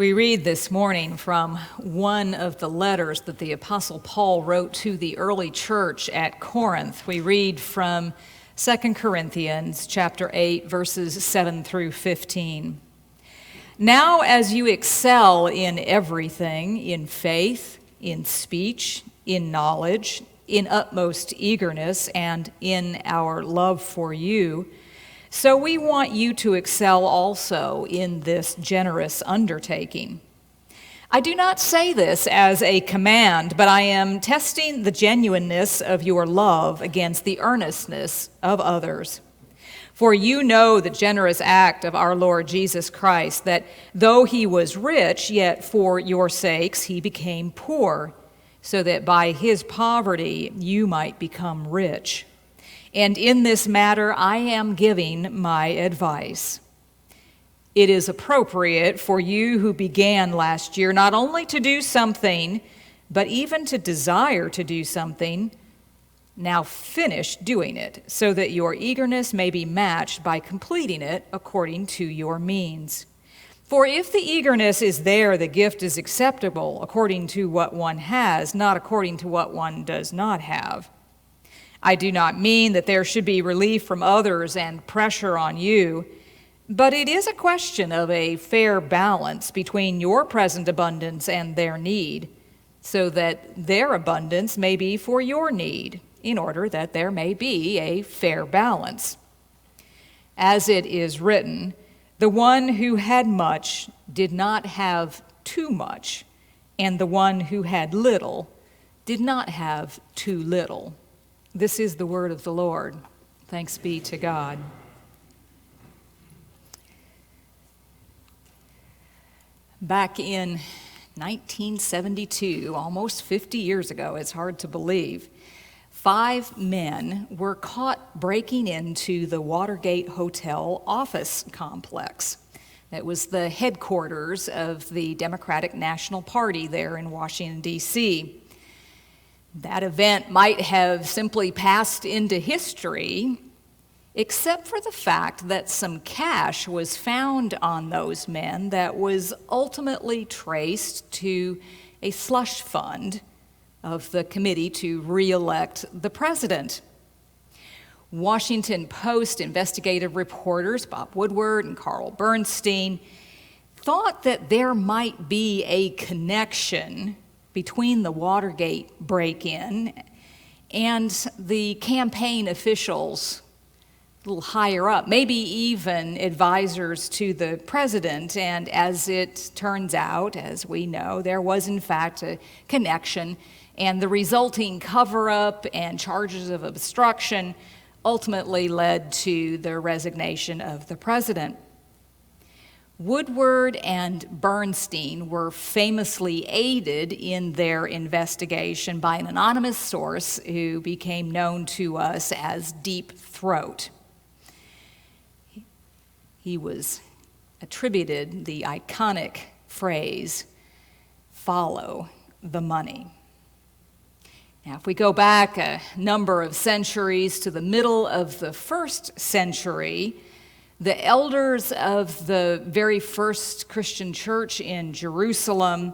We read this morning from one of the letters that the Apostle Paul wrote to the early church at Corinth. We read from 2 Corinthians chapter 8, verses 7 through 15. Now as you excel in everything, in faith, in speech, in knowledge, in utmost eagerness, and in our love for you, so we want you to excel also in this generous undertaking. I do not say this as a command, but I am testing the genuineness of your love against the earnestness of others. For you know the generous act of our Lord Jesus Christ, that though he was rich, yet for your sakes he became poor, so that by his poverty you might become rich. And in this matter, I am giving my advice. It is appropriate for you who began last year not only to do something, but even to desire to do something. Now finish doing it, so that your eagerness may be matched by completing it according to your means. For if the eagerness is there, the gift is acceptable according to what one has, not according to what one does not have. I do not mean that there should be relief from others and pressure on you, but it is a question of a fair balance between your present abundance and their need, so that their abundance may be for your need, in order that there may be a fair balance. As it is written, the one who had much did not have too much, and the one who had little did not have too little. This is the word of the Lord. Thanks be to God. Back in 1972, almost 50 years ago, it's hard to believe, 5 men were caught breaking into the Watergate Hotel office complex. That was the headquarters of the Democratic National Party there in Washington, D.C. That event might have simply passed into history, except for the fact that some cash was found on those men that was ultimately traced to a slush fund of the committee to re-elect the president. Washington Post investigative reporters Bob Woodward and Carl Bernstein thought that there might be a connection between the Watergate break-in and the campaign officials a little higher up, maybe even advisors to the president. And as it turns out, as we know, there was in fact a connection, and the resulting cover-up and charges of obstruction ultimately led to the resignation of the president. Woodward and Bernstein were famously aided in their investigation by an anonymous source who became known to us as Deep Throat. He was attributed the iconic phrase, "Follow the money." Now, if we go back a number of centuries to the middle of the 1st century, the elders of the very first Christian church in Jerusalem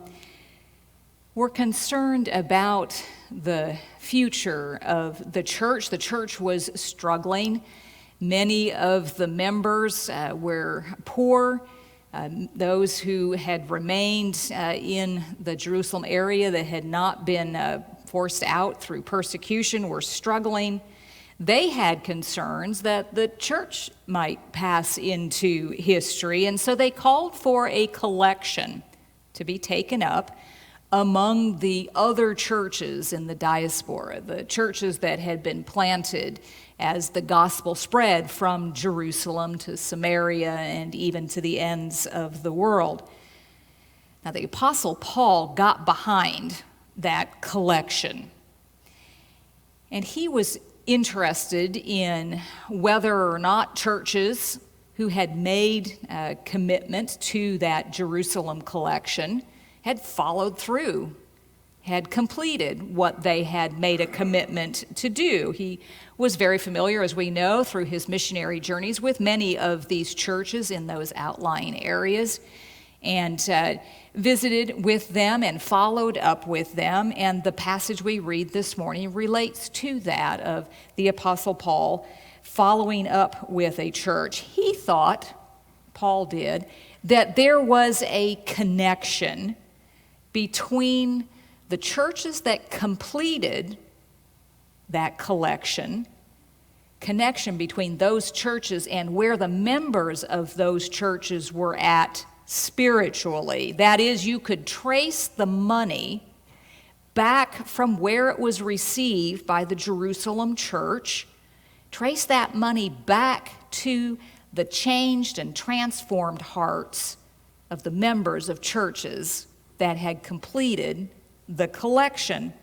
were concerned about the future of the church. The church was struggling. Many of the members were poor. Those who had remained in the Jerusalem area that had not been forced out through persecution were struggling. They had concerns that the church might pass into history, and so they called for a collection to be taken up among the other churches in the diaspora, the churches that had been planted as the gospel spread from Jerusalem to Samaria and even to the ends of the world. Now, the Apostle Paul got behind that collection, and he was interested in whether or not churches who had made a commitment to that Jerusalem collection had followed through, had completed what they had made a commitment to do. He was very familiar, as we know, through his missionary journeys with many of these churches in those outlying areas. and visited with them and followed up with them. And the passage we read this morning relates to that, of the Apostle Paul following up with a church. He thought, Paul did, that there was a connection between the churches that completed that collection, connection between those churches and where the members of those churches were at spiritually. That is, you could trace the money back from where it was received by the Jerusalem church, trace that money back to the changed and transformed hearts of the members of churches that had completed the collection.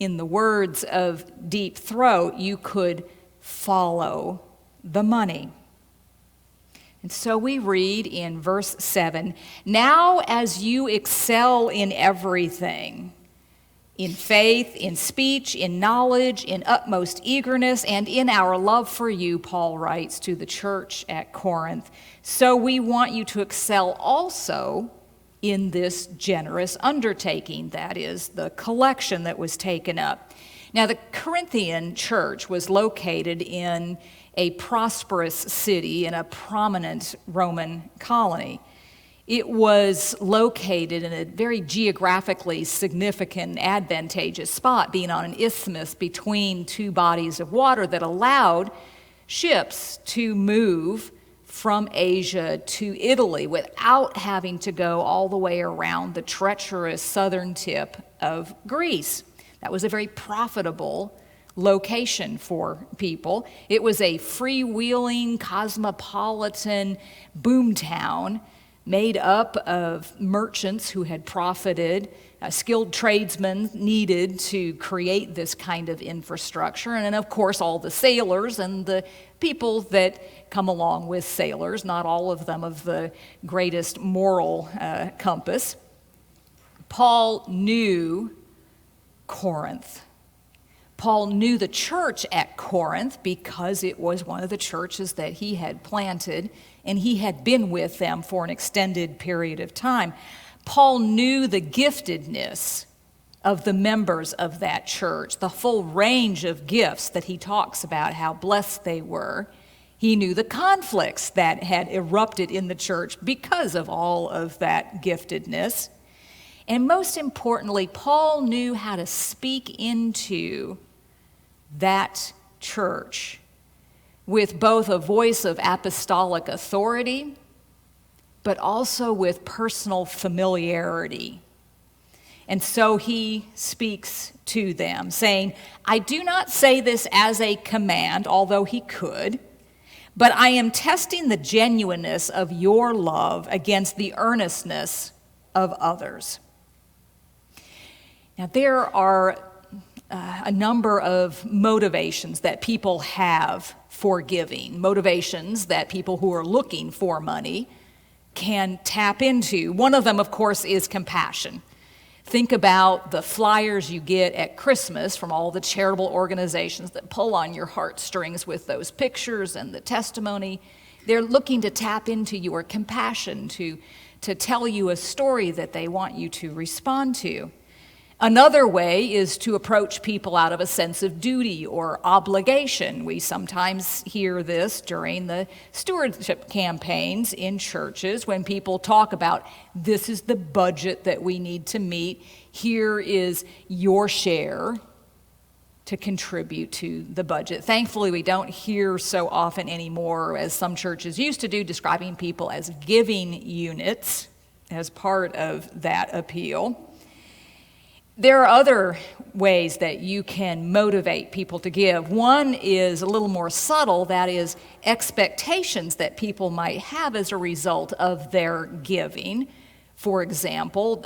In the words of Deep Throat, you could follow the money. And so we read in verse 7, "Now as you excel in everything, in faith, in speech, in knowledge, in utmost eagerness, and in our love for you," Paul writes to the church at Corinth, "so we want you to excel also in this generous undertaking," that is, the collection that was taken up. Now, the Corinthian church was located in a prosperous city in a prominent Roman colony. It was located in a very geographically significant, advantageous spot, being on an isthmus between two bodies of water that allowed ships to move from Asia to Italy without having to go all the way around the treacherous southern tip of Greece. That was a very profitable location for people. It was a freewheeling, cosmopolitan boomtown made up of merchants who had profited, skilled tradesmen needed to create this kind of infrastructure, and then, of course, all the sailors and the people that come along with sailors, not all of them of the greatest moral compass. Paul knew Corinth. Paul knew the church at Corinth because it was one of the churches that he had planted, and he had been with them for an extended period of time. Paul knew the giftedness of the members of that church, the full range of gifts that he talks about, how blessed they were. He knew the conflicts that had erupted in the church because of all of that giftedness. And most importantly, Paul knew how to speak into that church with both a voice of apostolic authority, but also with personal familiarity. And so he speaks to them, saying, "I do not say this as a command," although he could, "but I am testing the genuineness of your love against the earnestness of others." Now, there are a number of motivations that people have for giving, motivations that people who are looking for money can tap into. One of them, of course, is compassion. Think about the flyers you get at Christmas from all the charitable organizations that pull on your heartstrings with those pictures and the testimony. They're looking to tap into your compassion, to tell you a story that they want you to respond to. Another way is to approach people out of a sense of duty or obligation. We sometimes hear this during the stewardship campaigns in churches when people talk about, this is the budget that we need to meet. Here is your share to contribute to the budget. Thankfully, we don't hear so often anymore, as some churches used to do, describing people as giving units as part of that appeal. There are other ways that you can motivate people to give. One is a little more subtle, that is expectations that people might have as a result of their giving. For example,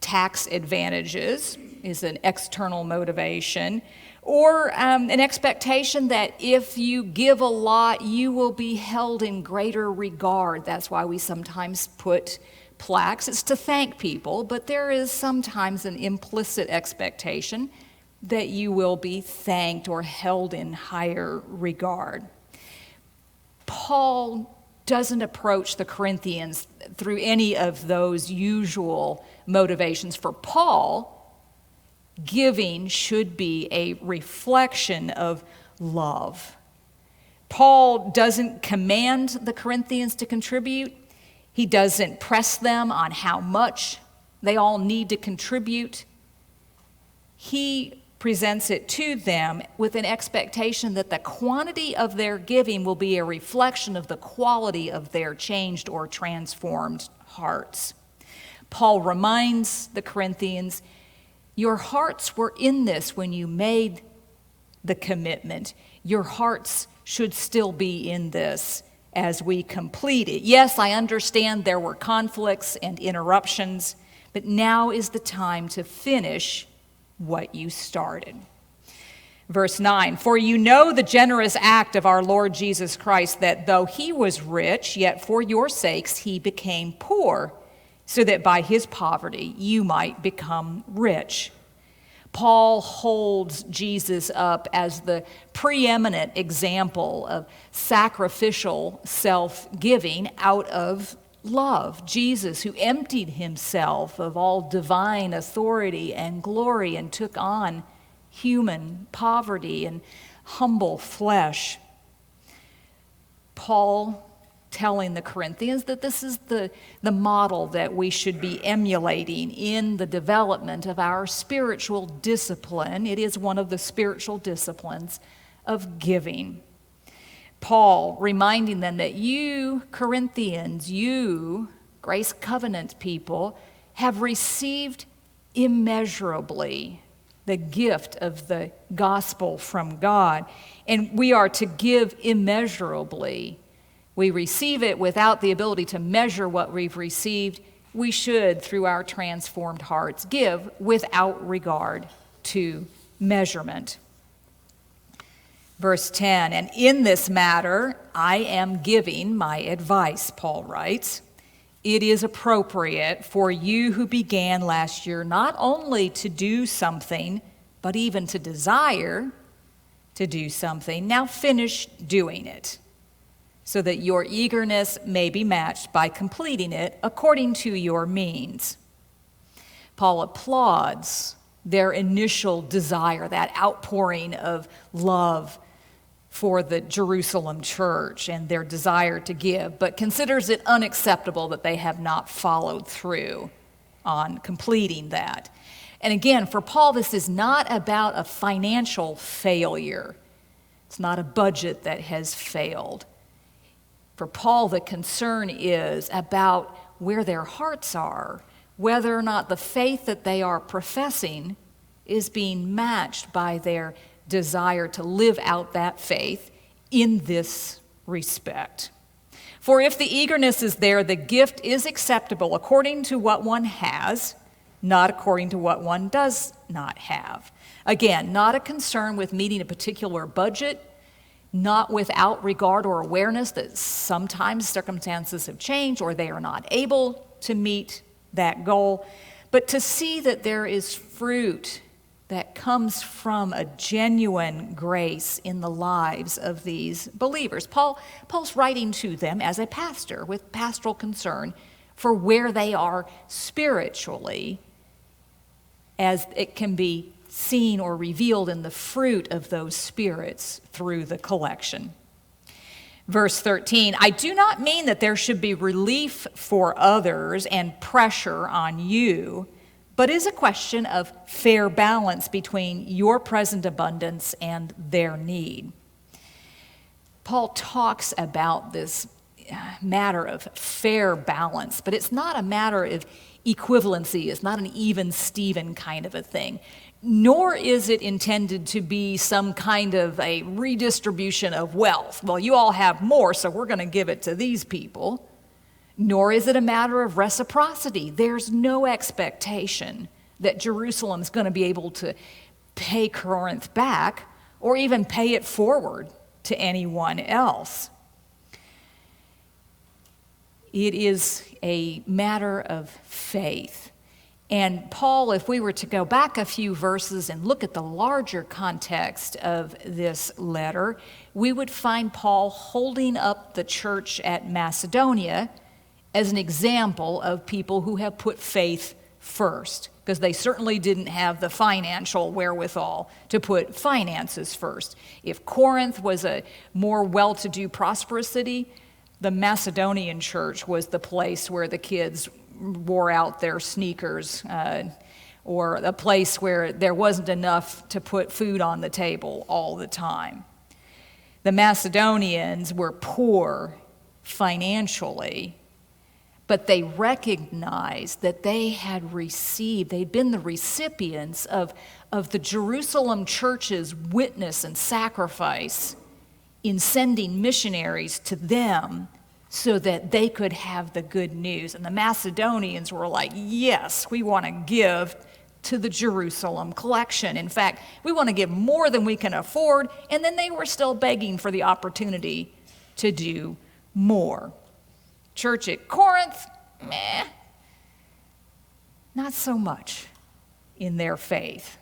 tax advantages is an external motivation, or an expectation that if you give a lot, you will be held in greater regard. That's why we sometimes put plaques. It's to thank people, but there is sometimes an implicit expectation that you will be thanked or held in higher regard. Paul doesn't approach the Corinthians through any of those usual motivations. For Paul, giving should be a reflection of love. Paul doesn't command the Corinthians to contribute. He doesn't press them on how much they all need to contribute. He presents it to them with an expectation that the quantity of their giving will be a reflection of the quality of their changed or transformed hearts. Paul reminds the Corinthians, your hearts were in this when you made the commitment. Your hearts should still be in this as we complete it. Yes, I understand there were conflicts and interruptions, but now is the time to finish what you started. Verse 9, for you know the generous act of our Lord Jesus Christ, that though he was rich, yet for your sakes he became poor, so that by his poverty you might become rich. Paul holds Jesus up as the preeminent example of sacrificial self-giving out of love. Jesus, who emptied himself of all divine authority and glory and took on human poverty and humble flesh. Paul telling the Corinthians that this is the model that we should be emulating in the development of our spiritual discipline. It is one of the spiritual disciplines of giving. Paul reminding them that you, Corinthians, you, Grace Covenant people, have received immeasurably the gift of the gospel from God, and we are to give immeasurably. We receive it without the ability to measure what we've received. We should, through our transformed hearts, give without regard to measurement. Verse 10, and in this matter, I am giving my advice, Paul writes. It is appropriate for you who began last year not only to do something, but even to desire to do something. Now finish doing it, so that your eagerness may be matched by completing it according to your means. Paul applauds their initial desire, that outpouring of love for the Jerusalem church and their desire to give, but considers it unacceptable that they have not followed through on completing that. And again, for Paul, this is not about a financial failure. It's not a budget that has failed. For Paul, the concern is about where their hearts are, whether or not the faith that they are professing is being matched by their desire to live out that faith in this respect. For if the eagerness is there, the gift is acceptable according to what one has, not according to what one does not have. Again, not a concern with meeting a particular budget, not without regard or awareness that sometimes circumstances have changed or they are not able to meet that goal, but to see that there is fruit that comes from a genuine grace in the lives of these believers. Paul's writing to them as a pastor with pastoral concern for where they are spiritually, as it can be seen or revealed in the fruit of those spirits through the collection. Verse 13, I do not mean that there should be relief for others and pressure on you, but is a question of fair balance between your present abundance and their need. Paul talks about this matter of fair balance, but it's not a matter of equivalency. It's not an even Steven kind of a thing, nor is it intended to be some kind of a redistribution of wealth. Well, you all have more, so we're going to give it to these people. Nor is it a matter of reciprocity. There's no expectation that Jerusalem's going to be able to pay Corinth back or even pay it forward to anyone else. It is a matter of faith. And Paul, if we were to go back a few verses and look at the larger context of this letter, we would find Paul holding up the church at Macedonia as an example of people who have put faith first, because they certainly didn't have the financial wherewithal to put finances first. If Corinth was a more well-to-do, prosperous city, the Macedonian church was the place where the kids wore out their sneakers, or a place where there wasn't enough to put food on the table all the time. The Macedonians were poor financially, but they recognized that they'd been the recipients of the Jerusalem church's witness and sacrifice in sending missionaries to them so that they could have the good news. And the Macedonians were like, yes, we want to give to the Jerusalem collection. In fact, we want to give more than we can afford. And then they were still begging for the opportunity to do more. Church at Corinth, not so much in their faith.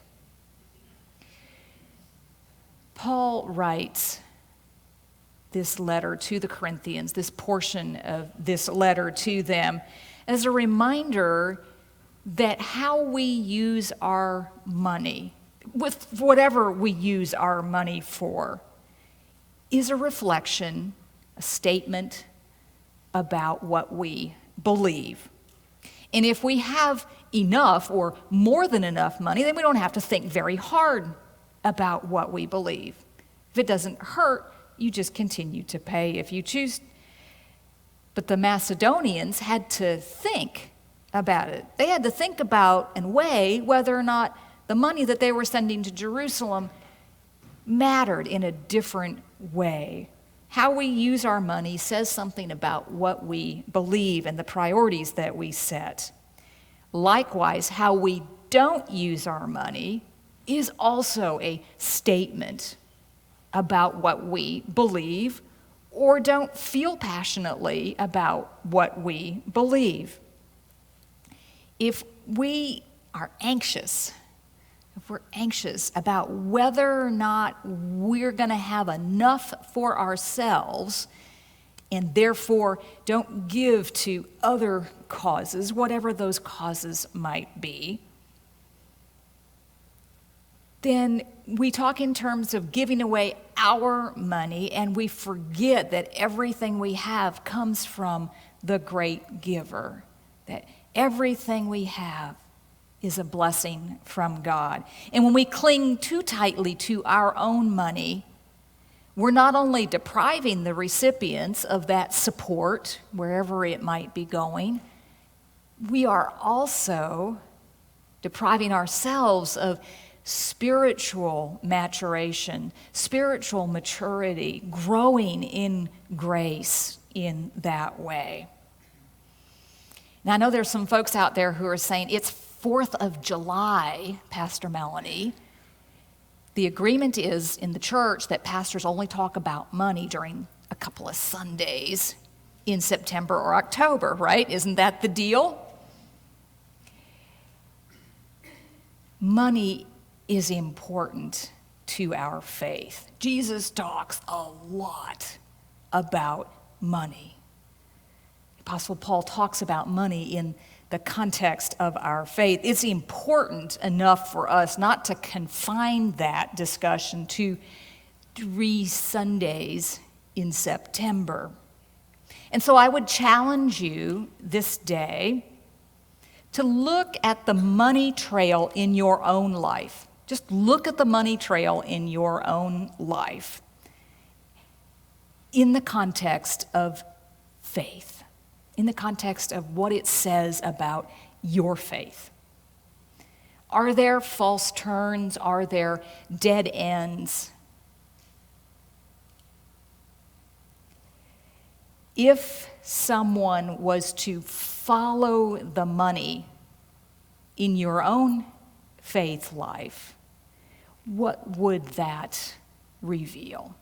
Paul writes this letter to the Corinthians, this portion of this letter to them, as a reminder that how we use our money, with whatever we use our money for, is a reflection, a statement about what we believe. And if we have enough or more than enough money, then we don't have to think very hard about what we believe. If it doesn't hurt, you just continue to pay if you choose. But the Macedonians had to think about it. They had to think about and weigh whether or not the money that they were sending to Jerusalem mattered in a different way. How we use our money says something about what we believe and the priorities that we set. Likewise, how we don't use our money is also a statement about what we believe or don't feel passionately about what we believe. If we are anxious, if we're anxious about whether or not we're going to have enough for ourselves and therefore don't give to other causes, whatever those causes might be, then we talk in terms of giving away our money and we forget that everything we have comes from the great giver, that everything we have is a blessing from God. And when we cling too tightly to our own money, we're not only depriving the recipients of that support, wherever it might be going, we are also depriving ourselves of spiritual maturation, spiritual maturity, growing in grace in that way. Now, I know there's some folks out there who are saying, it's 4th of July, Pastor Melanie. The agreement is in the church that pastors only talk about money during a couple of Sundays in September or October, right? Isn't that the deal? Money is important to our faith. Jesus talks a lot about money. Apostle Paul talks about money in the context of our faith. It's important enough for us not to confine that discussion to 3 Sundays in September. And so I would challenge you this day to look at the money trail in your own life. Just look at the money trail in your own life in the context of faith, in the context of what it says about your faith. Are there false turns? Are there dead ends? If someone was to follow the money in your own faith life, what would that reveal?